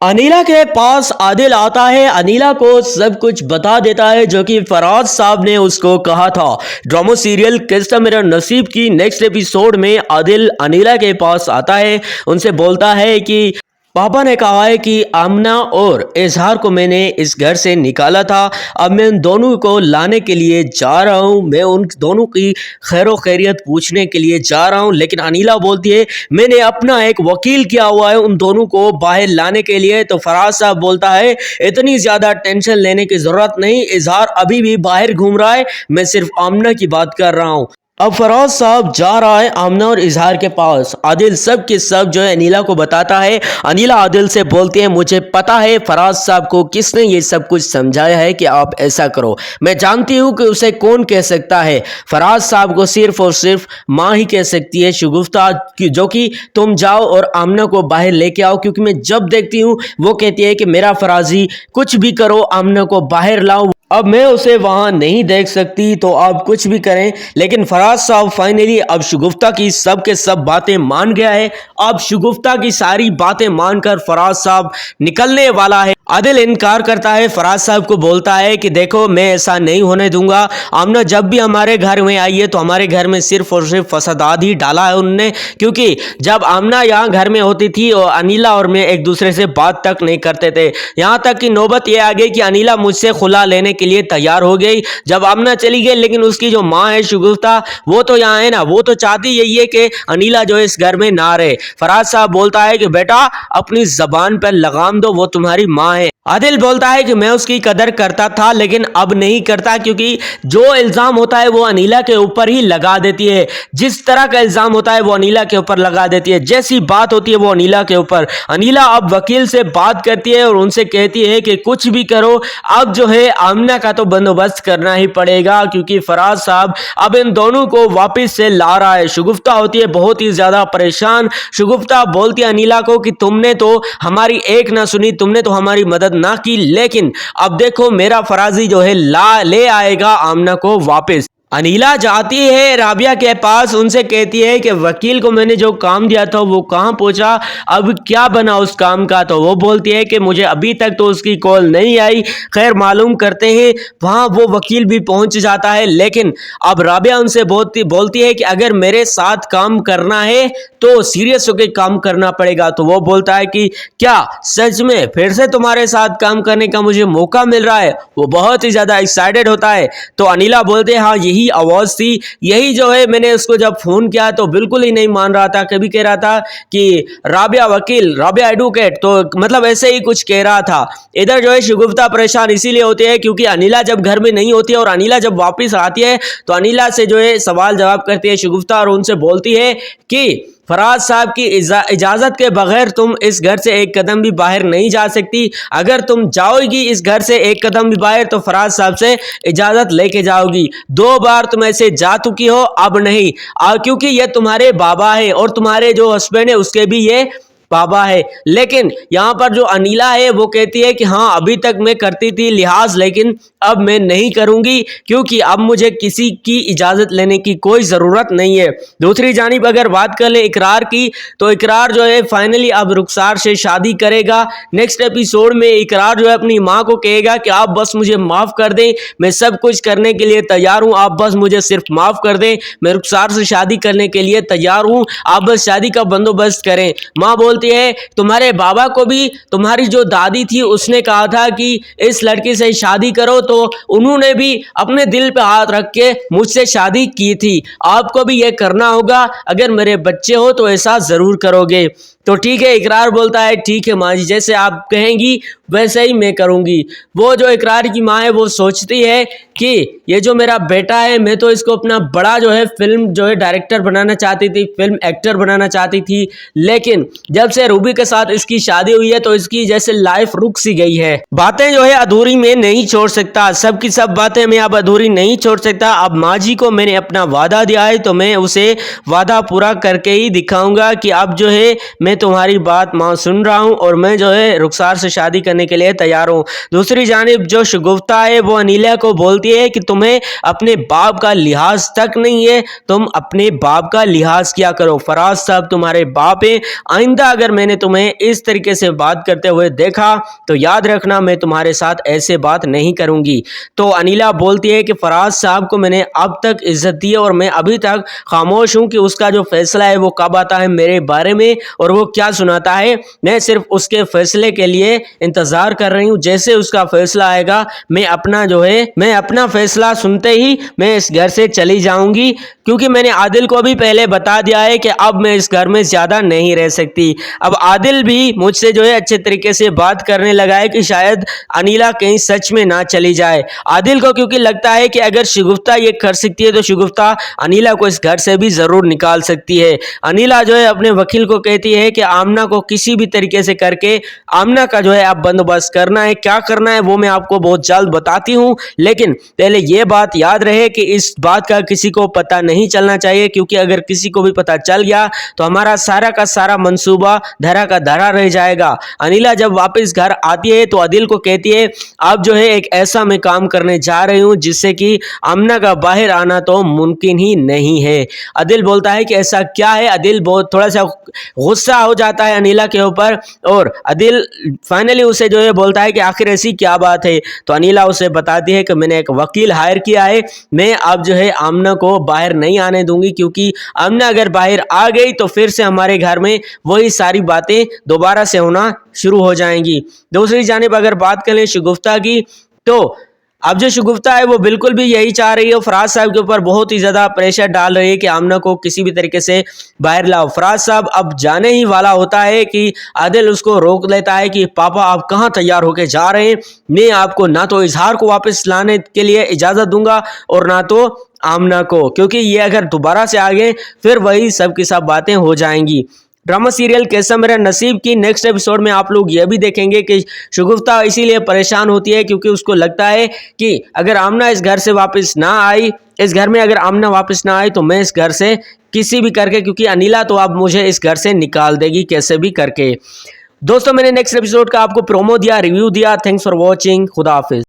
अनीला के पास आदिल आता है। अनीला को सब कुछ बता देता है जो कि फराज साहब ने उसको कहा था। ड्रामा सीरियल किस्सा मेरा नसीब की नेक्स्ट एपिसोड में आदिल अनीला के पास आता है, उनसे बोलता है कि पापा ने कहा है कि आमना और इजहार को मैंने इस घर से निकाला था। अब मैं उन दोनों को लाने के लिए जा रहा हूँ। मैं उन दोनों की खैरो खैरियत पूछने के लिए जा रहा हूँ। लेकिन अनीला बोलती है मैंने अपना एक वकील किया हुआ है उन दोनों को बाहर लाने के लिए। तो फराज साहब बोलता है इतनी ज़्यादा टेंशन लेने की ज़रूरत नहीं, इजहार अभी भी बाहर घूम रहा है, मैं सिर्फ आमना की बात कर रहा हूँ। अब फराज साहब जा रहा है आमना और इजहार के पास। आदिल सब के सब जो है अनीला को बताता है। अनीला आदिल से बोलती है मुझे पता है फराज साहब को किसने ये सब कुछ समझाया है कि आप ऐसा करो। मैं जानती हूँ कि उसे कौन कह सकता है। फराज साहब को सिर्फ और सिर्फ माँ ही कह सकती है शगुफ्ता की, जो कि तुम जाओ और आमना को बाहर लेके आओ, क्योंकि मैं जब देखती हूँ वो कहती है कि मेरा फराजी कुछ भी करो आमना को बाहर लाओ, अब मैं उसे वहां नहीं देख सकती, तो आप कुछ भी करें। लेकिन फराज साहब फाइनली अब शगुफ्ता की सब के सब बातें मान गया है। अब शगुफ्ता की सारी बातें मानकर फराज साहब निकलने वाला है। आदिल इनकार करता है, फराज साहब को बोलता है कि देखो मैं ऐसा नहीं होने दूंगा। आमना जब भी हमारे घर में आई है तो हमारे घर में सिर्फ और सिर्फ फसादात ही डाला है उनने, क्योंकि जब आमना यहाँ घर में होती थी और अनीला और मैं एक दूसरे से बात तक नहीं करते थे। यहाँ तक कि नौबत ये आ गई कि अनीला मुझसे खुला लेने के लिए तैयार हो गई जब आमना चली गई। लेकिन उसकी जो माँ है शगुफ्ता, वो तो यहाँ है ना, वो तो चाहती यही है कि अनीला जो है इस घर में ना रहे। फराज साहब बोलता है कि बेटा अपनी जबान पर लगाम दो, वो तुम्हारी माँ है। आदिल बोलता है कि मैं उसकी कदर करता था लेकिन अब नहीं करता, क्योंकि जो इल्जाम होता है वो अनीला के ऊपर ही लगा देती है। जिस तरह का इल्जाम होता है वो अनीला के ऊपर लगा देती है, जैसी बात होती है वो अनीला के ऊपर। अनीला अब वकील से बात करती है और उनसे कहती है कि कुछ भी करो, अब जो है आमना का तो बंदोबस्त करना ही पड़ेगा, क्योंकि फराज साहब अब इन दोनों को वापस से ला रहा है। शगुफ्ता होती है बहुत ही ज्यादा परेशान। शगुफ्ता बोलती है अनीला को कि तुमने तो हमारी एक ना सुनी, तुमने तो हमारी मदद ना की, लेकिन अब देखो मेरा फराजी जो है ले आएगा आमना को वापस। अनीला जाती है राबिया के पास, उनसे कहती है कि वकील को मैंने जो काम दिया था वो कहाँ पहुंचा, अब क्या बना उस काम का। तो वो बोलती है कि मुझे अभी तक तो उसकी कॉल नहीं आई, खैर मालूम करते हैं। वहाँ वो वकील भी पहुंच जाता है, लेकिन अब राबिया उनसे बोलती है कि अगर मेरे साथ काम करना है तो सीरियस होकर काम करना पड़ेगा। तो वो बोलता है कि क्या सच में फिर से तुम्हारे साथ काम करने का मुझे मौका मिल रहा है। वो बहुत ही ज़्यादा एक्साइटेड होता है। तो अनीला बोलते हैं हाँ यही आवाज़ थी, यही जो है मैंने उसको जब फ़ोन किया तो बिल्कुल ही नहीं मान रहा था, कभी कह रहा था कि राबिया वकील, राबिया एडवोकेट, तो मतलब ऐसे ही कुछ कह रहा था। इधर जो है शगुफ्ता परेशान इसीलिए होती है क्योंकि अनीला जब घर में नहीं होती है और अनीला जब वापस आती है तो अनीला से जो है सवाल जवाब करती है शगुफ्ता और उनसे बोलती है कि फराज साहब की इजाज़त के बगैर तुम इस घर से एक कदम भी बाहर नहीं जा सकती। अगर तुम जाओगी इस घर से एक कदम भी बाहर तो फराज साहब से इजाज़त लेके जाओगी। 2 बार तुम ऐसे जा चुकी हो, अब नहीं, क्योंकि ये तुम्हारे बाबा है और तुम्हारे जो हस्बैंड है उसके भी ये बाबा है। लेकिन यहाँ पर जो अनीला है वो कहती है कि हाँ अभी तक मैं करती थी लिहाज, लेकिन अब मैं नहीं करूँगी, क्योंकि अब मुझे किसी की इजाज़त लेने की कोई ज़रूरत नहीं है। दूसरी जानिब अगर बात कर ले इकरार की, तो इकरार जो है फाइनली अब रुखसार से शादी करेगा। नेक्स्ट एपिसोड में इकरार जो है अपनी माँ को कहेगा कि आप बस मुझे माफ़ कर दें, मैं सब कुछ करने के लिए तैयार हूँ, आप बस मुझे सिर्फ माफ़ कर दें, मैं रुखसार से शादी करने के लिए तैयार हूँ, आप बस शादी का बंदोबस्त करें। माँ बोलती है तुम्हारे बाबा को भी तुम्हारी जो दादी थी उसने कहा था कि इस लड़की से शादी करो, तो उन्होंने भी अपने दिल पे हाथ रख के मुझसे शादी की थी, आपको भी ये करना होगा, अगर मेरे बच्चे हो तो ऐसा जरूर करोगे। तो ठीक है, इकरार बोलता है ठीक है माँ जी, जैसे आप कहेंगी वैसे ही मैं करूँगी। वो जो इकरार की माँ है वो सोचती है कि ये जो मेरा बेटा है मैं तो इसको अपना बड़ा जो है फिल्म जो है डायरेक्टर बनाना चाहती थी, फिल्म एक्टर बनाना चाहती थी, लेकिन जब से रूबी के साथ इसकी शादी हुई है तो इसकी जैसे लाइफ रुक सी गई है। बातें जो है अधूरी में नहीं छोड़ सकता, सब की सब बातें मैं अब अधूरी नहीं छोड़ सकता। अब माँ जी को मैंने अपना वादा दिया है तो मैं उसे वादा पूरा करके ही दिखाऊंगा कि अब जो है मैं तुम्हारी बात माँ सुन रहा हूँ और मैं जो है रुखसार से शादी करने के लिए तैयार हूँ। दूसरी जानिब जो शगुफ्ता है वो अनीला को बोलती है कि तुम्हें अपने बाप का लिहाज तक नहीं है, तुम अपने बाप का लिहाज किया करो। फराज साहब तुम्हारे बाप हैं, आइंदा अगर मैंने तुम्हें इस तरीके से बात करते हुए देखा तो याद रखना मैं तुम्हारे साथ ऐसे बात नहीं करूंगी। तो अनीला बोलती है कि फराज साहब को मैंने अब तक इज्जत दी है और मैं अभी तक खामोश हूं कि उसका जो फैसला है वो कब आता है मेरे बारे में और वो क्या सुनाता है। मैं सिर्फ उसके फैसले के लिए इंतजार कर रही हूं। जैसे उसका फैसला आएगा मैं अपना फैसला सुनते ही मैं इस घर से चली जाऊंगी, क्योंकि मैंने आदिल को भी पहले बता दिया है कि अब मैं इस घर में ज्यादा नहीं रह सकती। अब आदिल भी मुझसे जो है अच्छे तरीके से बात करने लगा है कि शायद अनीला कहीं सच में ना चली जाए। आदिल को क्योंकि लगता है कि अगर शगुफ्ता ये कर सकती है तो शगुफ्ता अनीला को इस घर से भी जरूर निकाल सकती है। अनीला जो है अपने वकील को कहती है कि आमना को किसी भी तरीके से करके आमना का जो है आप बंदोबस्त करना है, क्या करना है वो मैं आपको बहुत जल्द बताती हूँ, लेकिन पहले ये बात याद रहे कि इस बात का किसी को पता नहीं चलना चाहिए, क्योंकि अगर किसी को भी पता चल गया तो हमारा सारा का सारा मंसूबा धरा का धरा रह जाएगा। अनीला जब वापस घर आती है तो आदिल को कहती है अब जो है एक ऐसा मैं काम करने जा रही हूँ जिससे कि आमना का बाहर आना तो मुमकिन ही नहीं है। आदिल बोलता है कि ऐसा क्या है। आदिल बहुत थोड़ा सा गुस्सा हो जाता है अनीला के ऊपर और आदिल फाइनली उसे जो है बोलता है कि आखिर ऐसी क्या बात है। तो अनीला उसे बताती है कि मैंने एक वकील हायर किया है, मैं अब जो है आमना को बाहर नहीं आने दूंगी, क्योंकि आमना अगर बाहर आ गई तो फिर से हमारे घर में वही सारी बातें दोबारा से होना शुरू हो जाएंगी। दूसरी जानिब अगर बात करें शगुफ्ता की, तो अब जो शगुफ्ता है वो बिल्कुल भी यही चाह रही है, फराज साहब के ऊपर बहुत ही ज़्यादा प्रेशर डाल रही है कि आमना को किसी भी तरीके से बाहर लाओ। फराज साहब अब जाने ही वाला होता है कि आदिल उसको रोक लेता है कि पापा आप कहाँ तैयार होके जा रहे हैं, मैं आपको ना तो इजहार को वापस लाने के लिए इजाज़त दूंगा और ना तो आमना को, क्योंकि ये अगर दोबारा से आ गए फिर वही सब की सब बातें हो जाएंगी। ड्रामा सीरियल कैसा मेरा नसीब की नेक्स्ट एपिसोड में आप लोग यह भी देखेंगे कि शगुफ्ता इसीलिए परेशान होती है क्योंकि उसको लगता है कि अगर आमना इस घर से वापस ना आई, इस घर में अगर आमना वापस ना आई तो मैं इस घर से किसी भी करके, क्योंकि अनीला तो अब मुझे इस घर से निकाल देगी कैसे भी करके। दोस्तों मैंने नेक्स्ट एपिसोड का आपको प्रोमो दिया, रिव्यू दिया। Thanks for watching. खुदा हाफिज।